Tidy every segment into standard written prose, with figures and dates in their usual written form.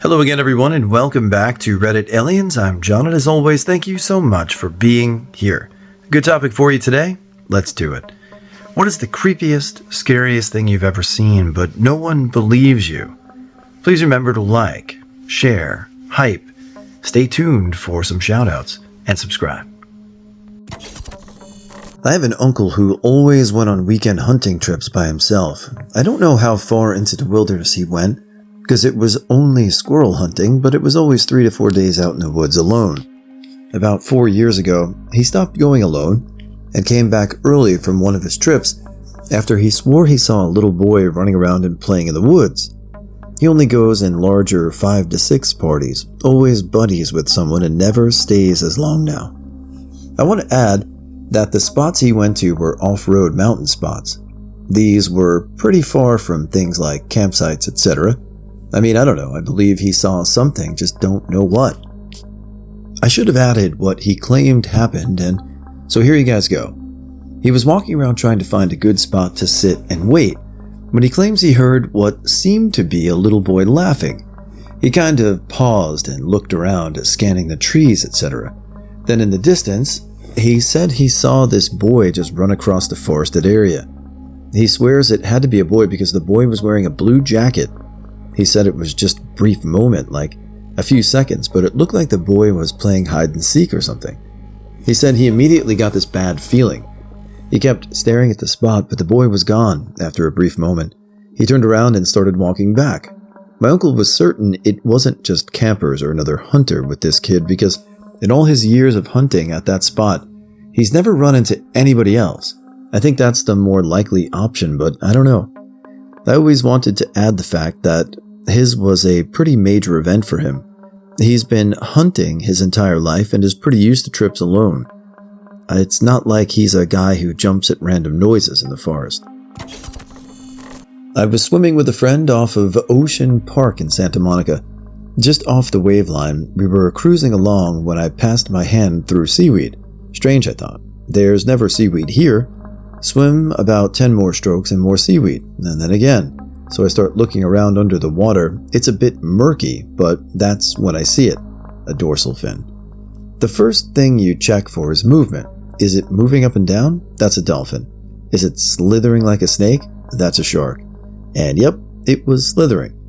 Hello again, everyone, and welcome back to Reddit Aliens. I'm John, and as always, thank you so much for being here. Good topic for you today. Let's do it. What is the creepiest, scariest thing you've ever seen, but no one believes you? Please remember to like, share, hype, stay tuned for some shoutouts, and subscribe. I have an uncle who always went on weekend hunting trips by himself. I don't know how far into the wilderness he went, because it was only squirrel hunting, but it was always 3 to 4 days out in the woods alone. About 4 years ago, he stopped going alone and came back early from one of his trips after he swore he saw a little boy running around and playing in the woods. He only goes in larger 5 to 6 parties, always buddies with someone, and never stays as long now. I want to add that the spots he went to were off-road mountain spots. These were pretty far from things like campsites, etc. I don't know, I believe he saw something, just don't know what. I should have added what he claimed happened, and so here you guys go. He was walking around trying to find a good spot to sit and wait, when he claims he heard what seemed to be a little boy laughing. He kind of paused and looked around, scanning the trees, etc. Then in the distance, he said he saw this boy just run across the forested area. He swears it had to be a boy because the boy was wearing a blue jacket. He said it was just a brief moment, like a few seconds, but it looked like the boy was playing hide and seek or something. He said he immediately got this bad feeling. He kept staring at the spot, but the boy was gone after a brief moment. He turned around and started walking back. My uncle was certain it wasn't just campers or another hunter with this kid because in all his years of hunting at that spot, he's never run into anybody else. I think that's the more likely option, but I don't know. I always wanted to add the fact that his was a pretty major event for him. He's been hunting his entire life and is pretty used to trips alone. It's not like he's a guy who jumps at random noises in the forest. I was swimming with a friend off of Ocean Park in Santa Monica. Just off the wave line, we were cruising along when I passed my hand through seaweed. Strange, I thought. There's never seaweed here. Swim about 10 more strokes and more seaweed, and then again. So I start looking around under the water. It's a bit murky, but that's when I see it, a dorsal fin. The first thing you check for is movement. Is it moving up and down? That's a dolphin. Is it slithering like a snake? That's a shark. And yep, it was slithering.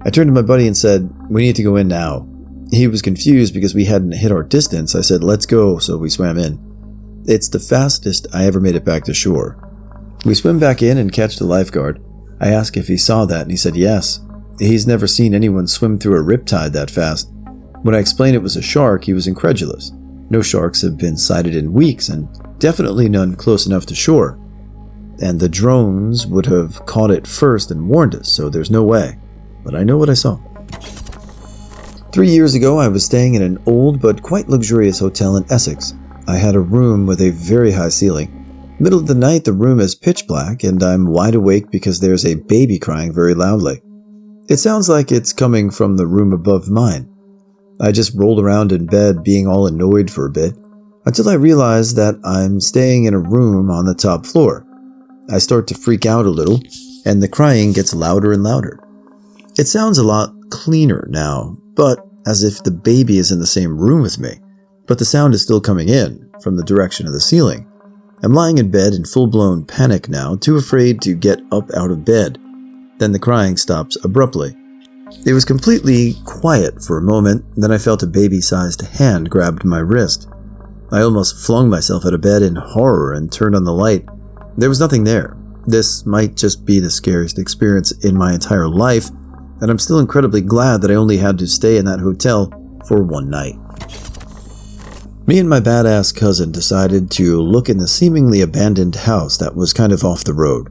I turned to my buddy and said, "We need to go in now." He was confused because we hadn't hit our distance. I said, "Let's go," so we swam in. It's the fastest I ever made it back to shore. We swim back in and catch the lifeguard. I asked if he saw that, and he said yes. He's never seen anyone swim through a riptide that fast. When I explained it was a shark, he was incredulous. No sharks have been sighted in weeks, and definitely none close enough to shore. And the drones would have caught it first and warned us, so there's no way. But I know what I saw. 3 years ago, I was staying in an old but quite luxurious hotel in Essex. I had a room with a very high ceiling. Middle of the night, the room is pitch black, and I'm wide awake because there's a baby crying very loudly. It sounds like it's coming from the room above mine. I just rolled around in bed, being all annoyed for a bit, until I realize that I'm staying in a room on the top floor. I start to freak out a little, and the crying gets louder and louder. It sounds a lot cleaner now, but as if the baby is in the same room with me, but the sound is still coming in from the direction of the ceiling. I'm lying in bed in full-blown panic now, too afraid to get up out of bed. Then the crying stops abruptly. It was completely quiet for a moment, then I felt a baby-sized hand grabbed my wrist. I almost flung myself out of bed in horror and turned on the light. There was nothing there. This might just be the scariest experience in my entire life, and I'm still incredibly glad that I only had to stay in that hotel for one night. Me and my badass cousin decided to look in the seemingly abandoned house that was kind of off the road.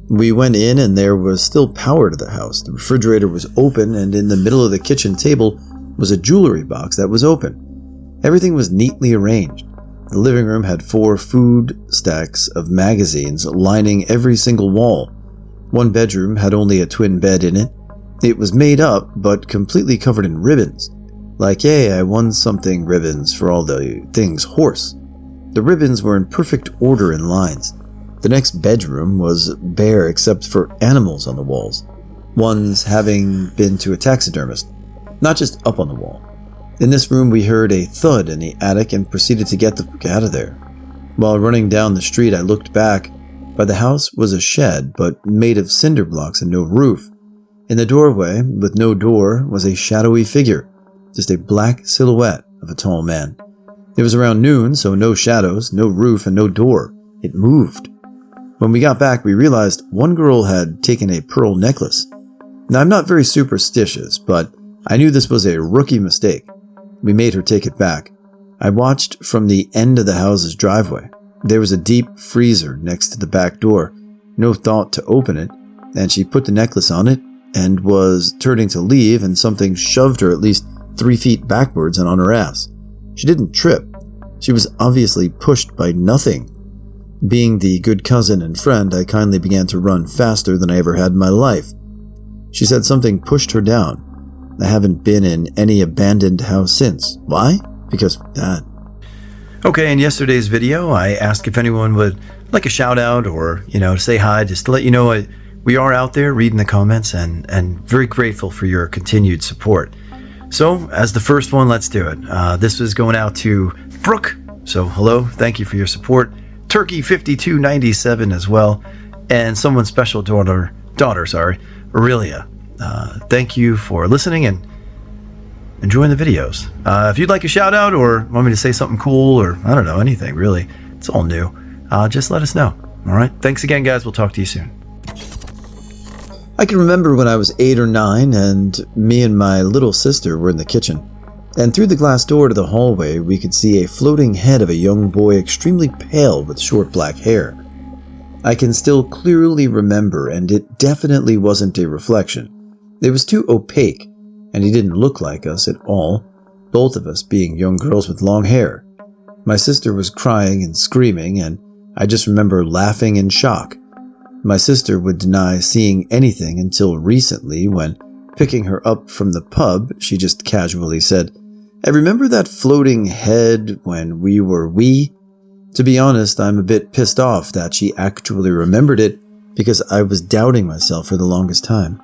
We went in and there was still power to the house. The refrigerator was open, and in the middle of the kitchen table was a jewelry box that was open. Everything was neatly arranged. The living room had 4 food stacks of magazines lining every single wall. One bedroom had only a twin bed in it. It was made up, but completely covered in ribbons. Like, yay, I won something ribbons for all the things horse. The ribbons were in perfect order in lines. The next bedroom was bare except for animals on the walls, ones having been to a taxidermist. not just up on the wall. In this room, we heard a thud in the attic and proceeded to get the fuck out of there. While running down the street, I looked back. By the house was a shed, but made of cinder blocks and no roof. In the doorway, with no door, was a shadowy figure, just a black silhouette of a tall man. It was around noon, so no shadows, no roof, and no door. It moved. When we got back, we realized one girl had taken a pearl necklace. Now, I'm not very superstitious, but I knew this was a rookie mistake. We made her take it back. I watched from the end of the house's driveway. There was a deep freezer next to the back door. No thought to open it, and she put the necklace on it and was turning to leave, and something shoved her at least 3 feet backwards and on her ass. She didn't trip. She was obviously pushed by nothing. Being the good cousin and friend, I kindly began to run faster than I ever had in my life. She said something pushed her down. I haven't been in any abandoned house since. Why? Because that. Okay, in yesterday's video, I asked if anyone would like a shout out or, say hi, just to let you know we are out there reading the comments and very grateful for your continued support. So, as the first one, let's do it. This is going out to Brooke. So, hello, thank you for your support. Turkey5297 as well. And someone's special daughter, Aurelia. Thank you for listening and enjoying the videos. If you'd like a shout out or want me to say something cool or I don't know, anything really, it's all new, just let us know. All right. Thanks again, guys. We'll talk to you soon. I can remember when I was 8 or 9 and me and my little sister were in the kitchen. And through the glass door to the hallway, we could see a floating head of a young boy extremely pale with short black hair. I can still clearly remember, and it definitely wasn't a reflection. It was too opaque, and he didn't look like us at all, both of us being young girls with long hair. My sister was crying and screaming, and I just remember laughing in shock. My sister would deny seeing anything until recently when, picking her up from the pub, she just casually said, "I remember that floating head when we were wee." To be honest, I'm a bit pissed off that she actually remembered it because I was doubting myself for the longest time.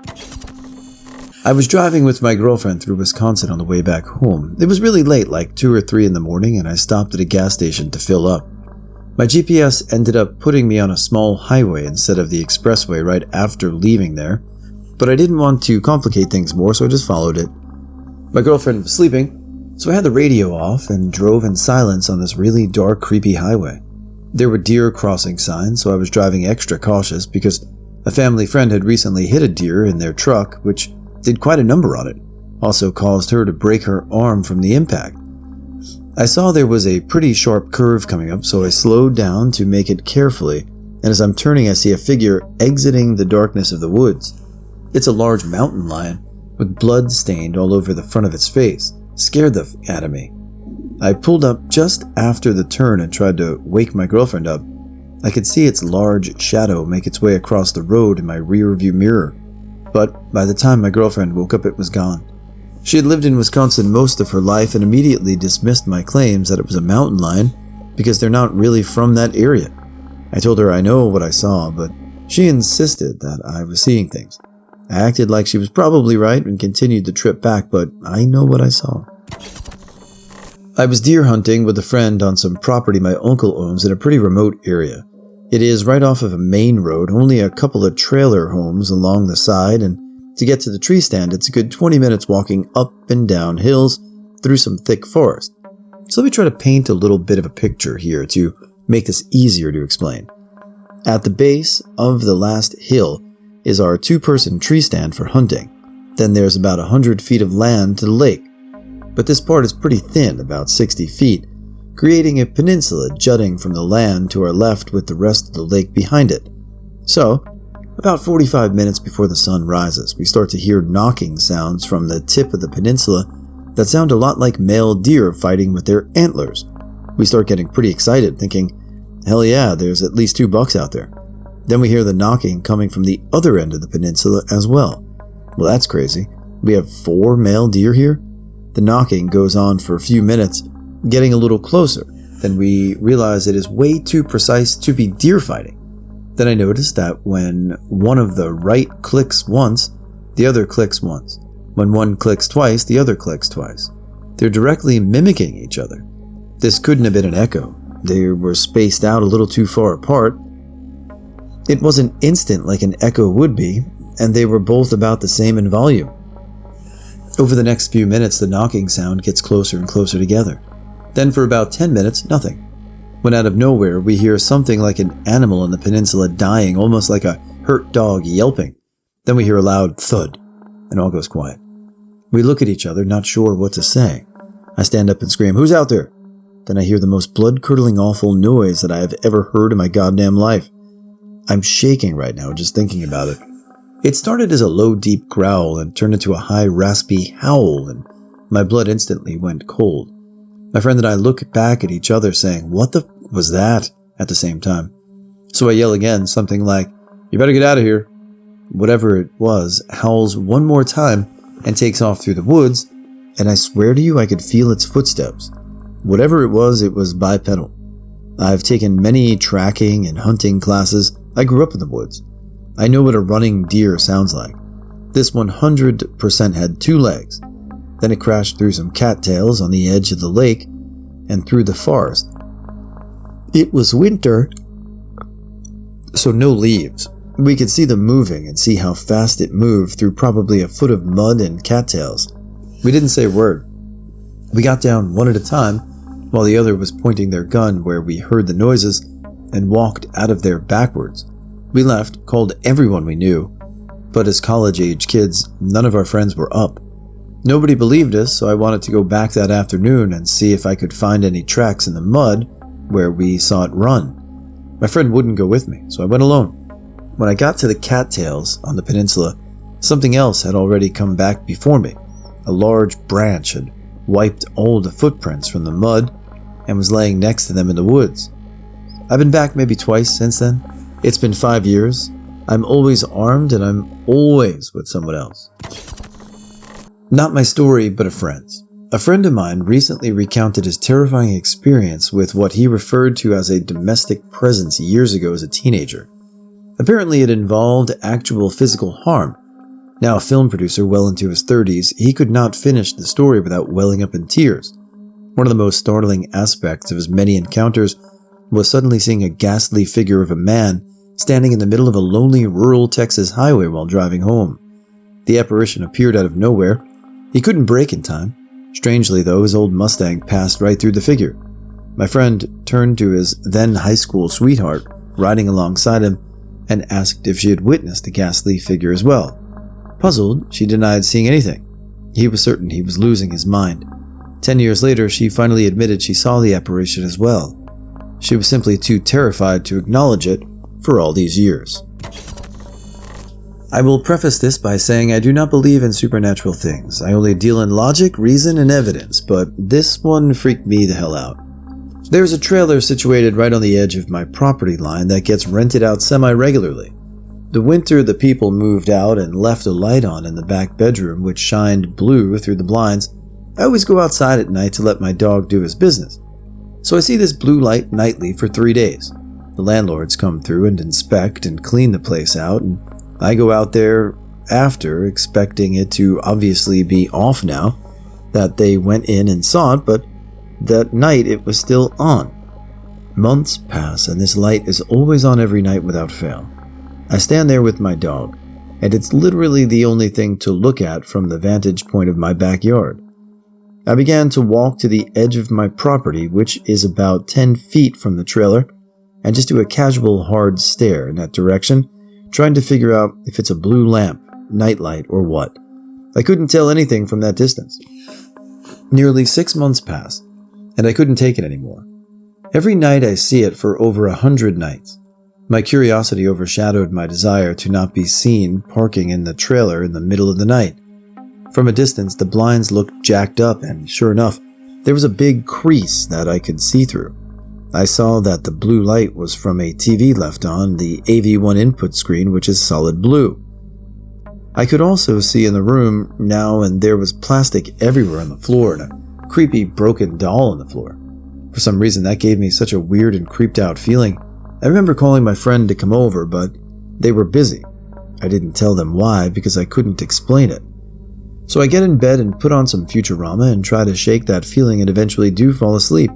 I was driving with my girlfriend through Wisconsin on the way back home. It was really late, like 2 or 3 in the morning, and I stopped at a gas station to fill up. My GPS ended up putting me on a small highway instead of the expressway right after leaving there, but I didn't want to complicate things more, so I just followed it. My girlfriend was sleeping, so I had the radio off and drove in silence on this really dark, creepy highway. There were deer crossing signs, so I was driving extra cautious because a family friend had recently hit a deer in their truck, which did quite a number on it, also caused her to break her arm from the impact. I saw there was a pretty sharp curve coming up, so I slowed down to make it carefully, and as I'm turning I see a figure exiting the darkness of the woods. It's a large mountain lion, with blood stained all over the front of its face. Scared the f*** out of me. I pulled up just after the turn and tried to wake my girlfriend up. I could see its large shadow make its way across the road in my rearview mirror, but by the time my girlfriend woke up it was gone. She had lived in Wisconsin most of her life and immediately dismissed my claims that it was a mountain lion because they're not really from that area. I told her I know what I saw, but she insisted that I was seeing things. I acted like she was probably right and continued the trip back, but I know what I saw. I was deer hunting with a friend on some property my uncle owns in a pretty remote area. It is right off of a main road, only a couple of trailer homes along the side, and to get to the tree stand, it's a good 20 minutes walking up and down hills through some thick forest. So let me try to paint a little bit of a picture here to make this easier to explain. At the base of the last hill is our 2-person tree stand for hunting. Then there's about 100 feet of land to the lake. But this part is pretty thin, about 60 feet, creating a peninsula jutting from the land to our left with the rest of the lake behind it. So, about 45 minutes before the sun rises, we start to hear knocking sounds from the tip of the peninsula that sound a lot like male deer fighting with their antlers. We start getting pretty excited, thinking, hell yeah, there's at least 2 bucks out there. Then we hear the knocking coming from the other end of the peninsula as well. Well, that's crazy. We have 4 male deer here? The knocking goes on for a few minutes, getting a little closer. Then we realize it is way too precise to be deer fighting. Then I noticed that when one of the right clicks once, the other clicks once. When one clicks twice, the other clicks twice. They're directly mimicking each other. This couldn't have been an echo. They were spaced out a little too far apart. It wasn't instant like an echo would be, and they were both about the same in volume. Over the next few minutes, the knocking sound gets closer and closer together. Then for about 10 minutes, nothing. When out of nowhere, we hear something like an animal in the peninsula dying, almost like a hurt dog yelping. Then we hear a loud thud, and all goes quiet. We look at each other, not sure what to say. I stand up and scream, "Who's out there?" Then I hear the most blood-curdling awful noise that I have ever heard in my goddamn life. I'm shaking right now just thinking about it. It started as a low, deep growl and turned into a high, raspy howl, and my blood instantly went cold. My friend and I look back at each other saying, "What the was that?" at the same time. So I yell again, something like, "You better get out of here." Whatever it was howls one more time and takes off through the woods, and I swear to you I could feel its footsteps. Whatever it was bipedal. I've taken many tracking and hunting classes. I grew up in the woods. I know what a running deer sounds like. This 100% had 2 legs. Then it crashed through some cattails on the edge of the lake and through the forest. It was winter, so no leaves. We could see them moving and see how fast it moved through probably a foot of mud and cattails. We didn't say a word. We got down one at a time while the other was pointing their gun where we heard the noises and walked out of there backwards. We left, called everyone we knew, but as college-age kids, none of our friends were up. Nobody believed us, so I wanted to go back that afternoon and see if I could find any tracks in the mud where we saw it run. My friend wouldn't go with me, so I went alone. When I got to the cattails on the peninsula, something else had already come back before me. A large branch had wiped all the footprints from the mud and was laying next to them in the woods. I've been back maybe twice since then. It's been 5 years. I'm always armed and I'm always with someone else. Not my story, but a friend's. A friend of mine recently recounted his terrifying experience with what he referred to as a domestic presence years ago as a teenager. Apparently it involved actual physical harm. Now a film producer well into his 30s, he could not finish the story without welling up in tears. One of the most startling aspects of his many encounters was suddenly seeing a ghastly figure of a man standing in the middle of a lonely rural Texas highway while driving home. The apparition appeared out of nowhere. He couldn't brake in time. Strangely, though, his old Mustang passed right through the figure. My friend turned to his then high school sweetheart, riding alongside him, and asked if she had witnessed the ghastly figure as well. Puzzled, she denied seeing anything. He was certain he was losing his mind. 10 years later, she finally admitted she saw the apparition as well. She was simply too terrified to acknowledge it for all these years. I will preface this by saying I do not believe in supernatural things. I only deal in logic, reason, and evidence, but this one freaked me the hell out. There's a trailer situated right on the edge of my property line that gets rented out semi-regularly. The winter, the people moved out and left a light on in the back bedroom which shined blue through the blinds. I always go outside at night to let my dog do his business. So I see this blue light nightly for 3 days. The landlords come through and inspect and clean the place out, and I go out there after, expecting it to obviously be off now, that they went in and saw it, but that night it was still on. Months pass, and this light is always on every night without fail. I stand there with my dog, and it's literally the only thing to look at from the vantage point of my backyard. I began to walk to the edge of my property, which is about 10 feet from the trailer, and just do a casual hard stare in that direction, trying to figure out if it's a blue lamp, nightlight, or what. I couldn't tell anything from that distance. Nearly 6 months passed, and I couldn't take it anymore. Every night I see it for over 100 nights. My curiosity overshadowed my desire to not be seen parking in the trailer in the middle of the night. From a distance, the blinds looked jacked up, and sure enough, there was a big crease that I could see through. I saw that the blue light was from a TV left on the AV1 input screen, which is solid blue. I could also see in the room now, and there was plastic everywhere on the floor and a creepy broken doll on the floor. For some reason, that gave me such a weird and creeped out feeling. I remember calling my friend to come over, but they were busy. I didn't tell them why because I couldn't explain it. So I get in bed and put on some Futurama and try to shake that feeling and eventually do fall asleep.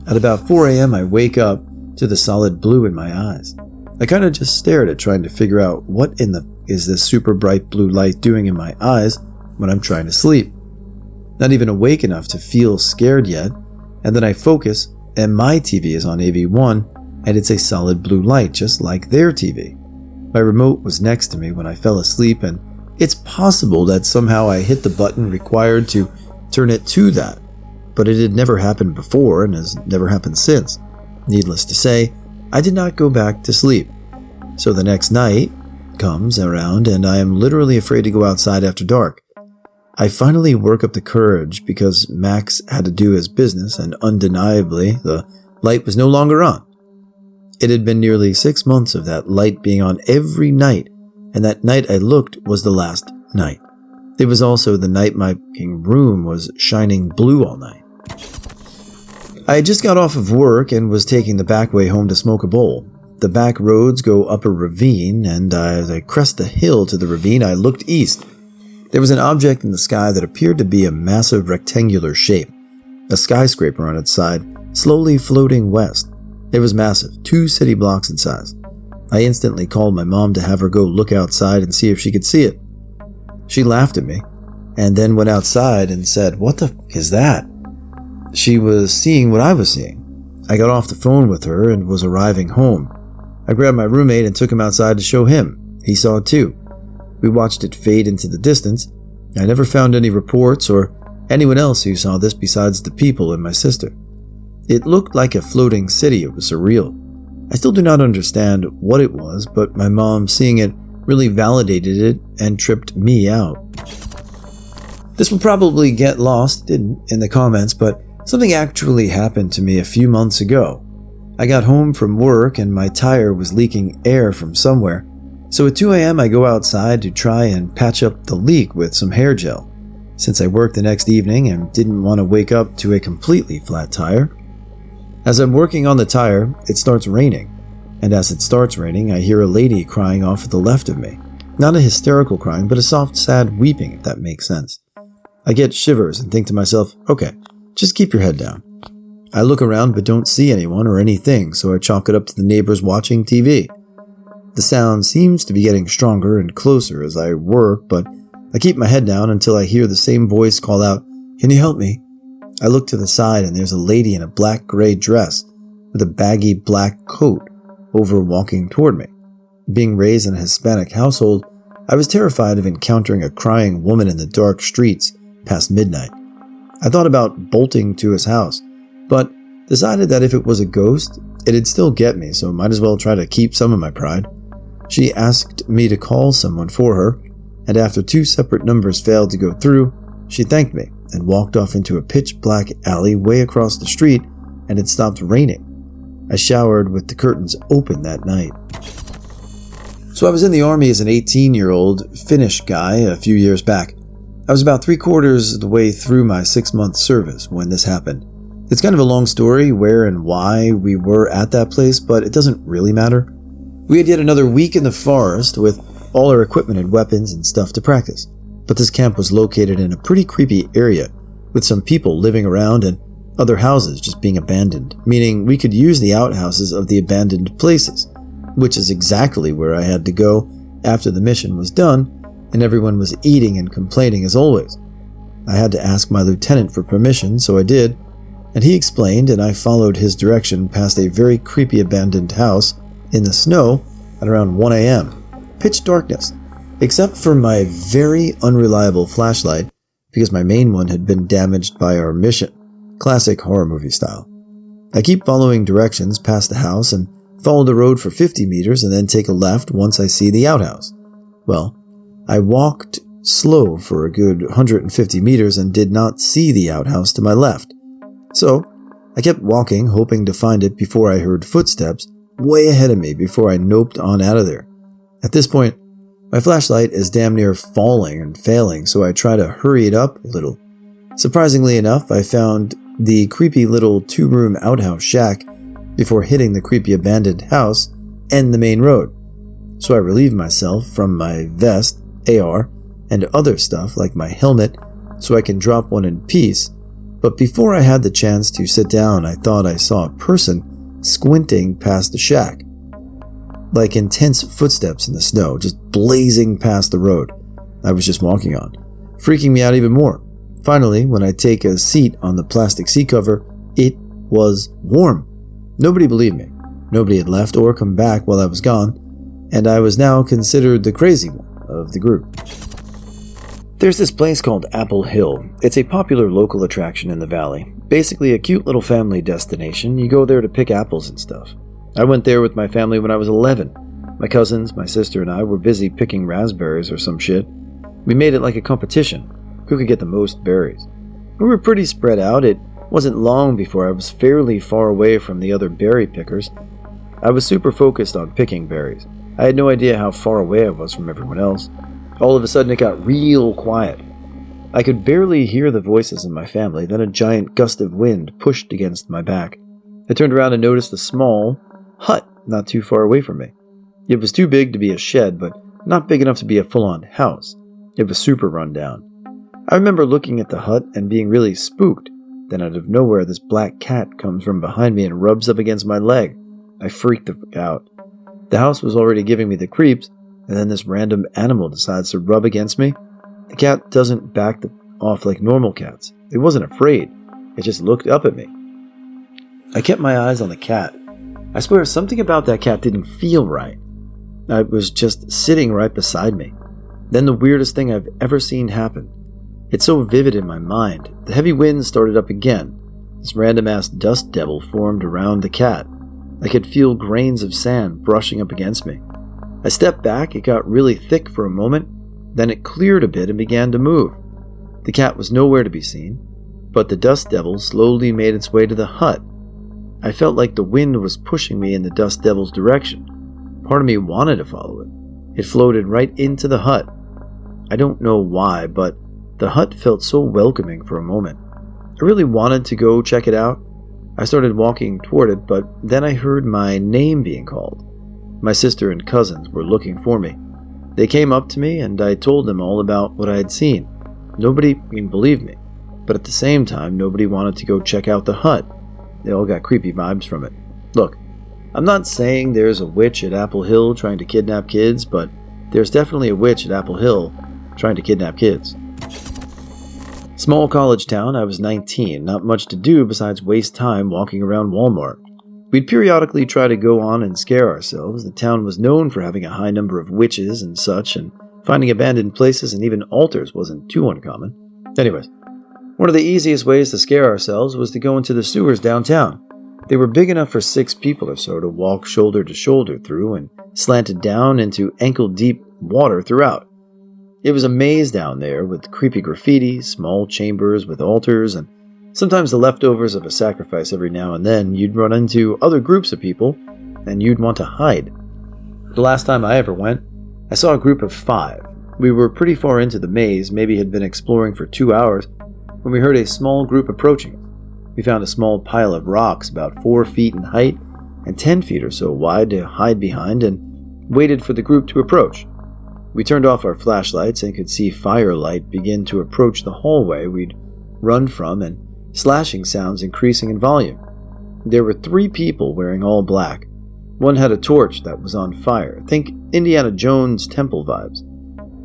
At about 4 a.m. I wake up to the solid blue in my eyes. I kind of just stare at it, trying to figure out what in the is this super bright blue light doing in my eyes when I'm trying to sleep. Not even awake enough to feel scared yet, and then I focus and my TV is on AV1 and it's a solid blue light just like their TV. My remote was next to me when I fell asleep, and it's possible that somehow I hit the button required to turn it to that, but it had never happened before and has never happened since. Needless to say, I did not go back to sleep. So the next night comes around and I am literally afraid to go outside after dark. I finally work up the courage because Max had to do his business, and undeniably the light was no longer on. It had been nearly 6 months of that light being on every night, and that night I looked was the last night. It was also the night my room was shining blue all night. I had just got off of work and was taking the back way home to smoke a bowl. The back roads go up a ravine, and as I crest the hill to the ravine, I looked east. There was an object in the sky that appeared to be a massive rectangular shape, a skyscraper on its side, slowly floating west. It was massive, 2 city blocks in size. I instantly called my mom to have her go look outside and see if she could see it. She laughed at me, and then went outside and said, "What the f*** is that?" She was seeing what I was seeing. I got off the phone with her and was arriving home. I grabbed my roommate and took him outside to show him. He saw it too. We watched it fade into the distance. I never found any reports or anyone else who saw this besides the people and my sister. It looked like a floating city. It was surreal. I still do not understand what it was, but my mom seeing it really validated it and tripped me out. This will probably get lost in the comments, but something actually happened to me a few months ago. I got home from work and my tire was leaking air from somewhere. So at 2 a.m. I go outside to try and patch up the leak with some hair gel, since I worked the next evening and didn't want to wake up to a completely flat tire. As I'm working on the tire, it starts raining, and as it starts raining, I hear a lady crying off to the left of me. Not a hysterical crying, but a soft, sad weeping, if that makes sense. I get shivers and think to myself, okay, just keep your head down. I look around but don't see anyone or anything, so I chalk it up to the neighbors watching TV. The sound seems to be getting stronger and closer as I work, but I keep my head down until I hear the same voice call out, "Can you help me?" I look to the side and there's a lady in a black-gray dress with a baggy black coat over walking toward me. Being raised in a Hispanic household, I was terrified of encountering a crying woman in the dark streets past midnight. I thought about bolting to his house, but decided that if it was a ghost, it'd still get me, so might as well try to keep some of my pride. She asked me to call someone for her, and after 2 separate numbers failed to go through, she thanked me and walked off into a pitch-black alley way across the street, and it stopped raining. I showered with the curtains open that night. So I was in the army as an 18-year-old Finnish guy a few years back. I was about 3/4 of the way through my 6-month service when this happened. It's kind of a long story where and why we were at that place, but it doesn't really matter. We had yet another week in the forest with all our equipment and weapons and stuff to practice. But this camp was located in a pretty creepy area, with some people living around and other houses just being abandoned, meaning we could use the outhouses of the abandoned places, which is exactly where I had to go after the mission was done, and everyone was eating and complaining as always. I had to ask my lieutenant for permission, so I did, and he explained, and I followed his direction past a very creepy abandoned house in the snow at around 1 a.m. Pitch darkness, except for my very unreliable flashlight because my main one had been damaged by our mission. Classic horror movie style. I keep following directions past the house and follow the road for 50 meters and then take a left once I see the outhouse. Well, I walked slow for a good 150 meters and did not see the outhouse to my left. So, I kept walking, hoping to find it before I heard footsteps way ahead of me before I noped on out of there. At this point, my flashlight is damn near falling and failing, so I try to hurry it up a little. Surprisingly enough, I found the creepy little 2-room outhouse shack before hitting the creepy abandoned house and the main road. So I relieved myself from my vest, AR, and other stuff like my helmet so I can drop one in peace, but before I had the chance to sit down, I thought I saw a person squinting past the shack. Like intense footsteps in the snow, just blazing past the road I was just walking on, freaking me out even more. Finally, when I take a seat on the plastic seat cover, it was warm. Nobody believed me. Nobody had left or come back while I was gone, and I was now considered the crazy one of the group. There's this place called Apple Hill. It's a popular local attraction in the valley. Basically a cute little family destination. You go there to pick apples and stuff. I went there with my family when I was 11. My cousins, my sister, and I were busy picking raspberries or some shit. We made it like a competition. Who could get the most berries? We were pretty spread out. It wasn't long before I was fairly far away from the other berry pickers. I was super focused on picking berries. I had no idea how far away I was from everyone else. All of a sudden it got real quiet. I could barely hear the voices in my family, then a giant gust of wind pushed against my back. I turned around and noticed a small hut not too far away from me. It was too big to be a shed, but not big enough to be a full-on house. It was super run down. I remember looking at the hut and being really spooked. Then out of nowhere, this black cat comes from behind me and rubs up against my leg. I freaked out. The house was already giving me the creeps, and then this random animal decides to rub against me. The cat doesn't back off like normal cats. It wasn't afraid. It just looked up at me. I kept my eyes on the cat. I swear something about that cat didn't feel right. It was just sitting right beside me. Then the weirdest thing I've ever seen happened. It's so vivid in my mind. The heavy wind started up again. This random-ass dust devil formed around the cat. I could feel grains of sand brushing up against me. I stepped back, it got really thick for a moment, then it cleared a bit and began to move. The cat was nowhere to be seen, but the dust devil slowly made its way to the hut. I felt like the wind was pushing me in the dust devil's direction. Part of me wanted to follow it. It floated right into the hut. I don't know why, but the hut felt so welcoming for a moment. I really wanted to go check it out. I started walking toward it, but then I heard my name being called. My sister and cousins were looking for me. They came up to me and I told them all about what I had seen. Nobody believed me, but at the same time, nobody wanted to go check out the hut. They all got creepy vibes from it. Look, I'm not saying there's a witch at Apple Hill trying to kidnap kids, but there's definitely a witch at Apple Hill trying to kidnap kids. Small college town, I was 19, not much to do besides waste time walking around Walmart. We'd periodically try to go on and scare ourselves. The town was known for having a high number of witches and such, and finding abandoned places and even altars wasn't too uncommon. Anyways, one of the easiest ways to scare ourselves was to go into the sewers downtown. They were big enough for 6 people or so to walk shoulder to shoulder through and slanted down into ankle-deep water throughout. It was a maze down there with creepy graffiti, small chambers with altars, and sometimes the leftovers of a sacrifice. Every now and then you'd run into other groups of people, and you'd want to hide. The last time I ever went, I saw a group of 5. We were pretty far into the maze, maybe had been exploring for 2 hours, when we heard a small group approaching us. We found a small pile of rocks about 4 feet in height and 10 feet or so wide to hide behind and waited for the group to approach. We turned off our flashlights and could see firelight begin to approach the hallway we'd run from and slashing sounds increasing in volume. There were 3 people wearing all black. One had a torch that was on fire. Think Indiana Jones temple vibes.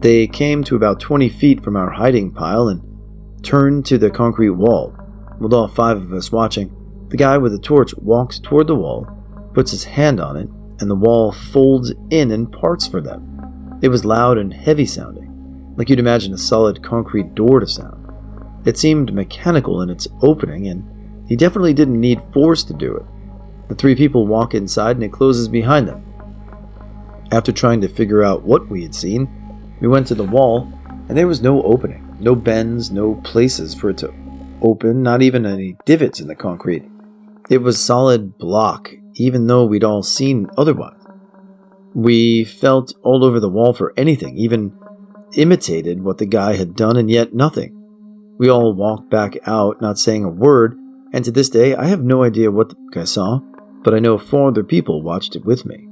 They came to about 20 feet from our hiding pile and turned to the concrete wall. With all 5 of us watching, the guy with the torch walks toward the wall, puts his hand on it, and the wall folds in parts for them. It was loud and heavy sounding, like you'd imagine a solid concrete door to sound. It seemed mechanical in its opening, and he definitely didn't need force to do it. The 3 people walk inside and it closes behind them. After trying to figure out what we had seen, we went to the wall, and there was no opening, no bends, no places for it to open, not even any divots in the concrete. It was solid block, even though we'd all seen otherwise. We felt all over the wall for anything, even imitated what the guy had done, and yet nothing. We all walked back out, not saying a word, and to this day I have no idea what the fuck I saw, but I know 4 other people watched it with me.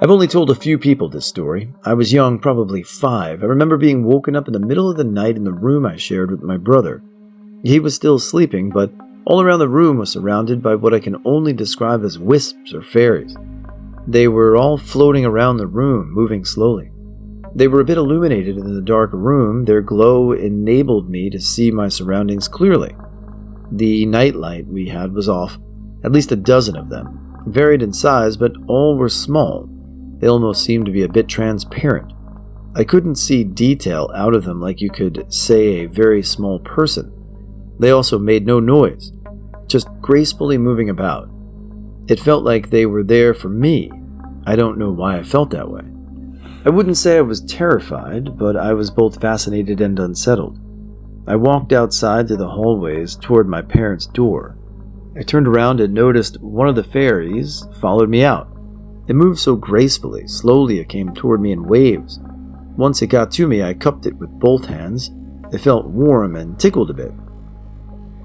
I've only told a few people this story. I was young, probably 5. I remember being woken up in the middle of the night in the room I shared with my brother. He was still sleeping, but all around the room was surrounded by what I can only describe as wisps or fairies. They were all floating around the room, moving slowly. They were a bit illuminated in the dark room. Their glow enabled me to see my surroundings clearly. The nightlight we had was off, at least a dozen of them, varied in size, but all were small. They almost seemed to be a bit transparent. I couldn't see detail out of them like you could say a very small person. They also made no noise, just gracefully moving about. It felt like they were there for me. I don't know why I felt that way. I wouldn't say I was terrified, but I was both fascinated and unsettled. I walked outside to the hallways toward my parents' door. I turned around and noticed one of the fairies followed me out. It moved so gracefully. Slowly it came toward me in waves. Once it got to me, I cupped it with both hands. It felt warm and tickled a bit.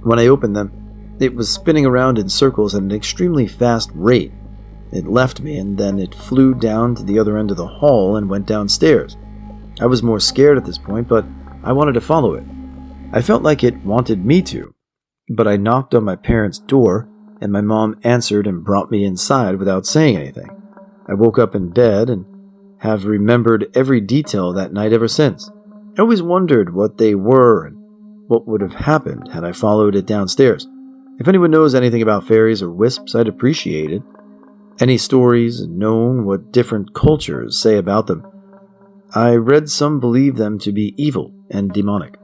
When I opened them, it was spinning around in circles at an extremely fast rate. It left me, and then it flew down to the other end of the hall and went downstairs. I was more scared at this point, but I wanted to follow it. I felt like it wanted me to, but I knocked on my parents' door, and my mom answered and brought me inside without saying anything. I woke up in bed and have remembered every detail of that night ever since. I always wondered what they were and what would have happened had I followed it downstairs. If anyone knows anything about fairies or wisps, I'd appreciate it. Any stories known what different cultures say about them. I read some believe them to be evil and demonic.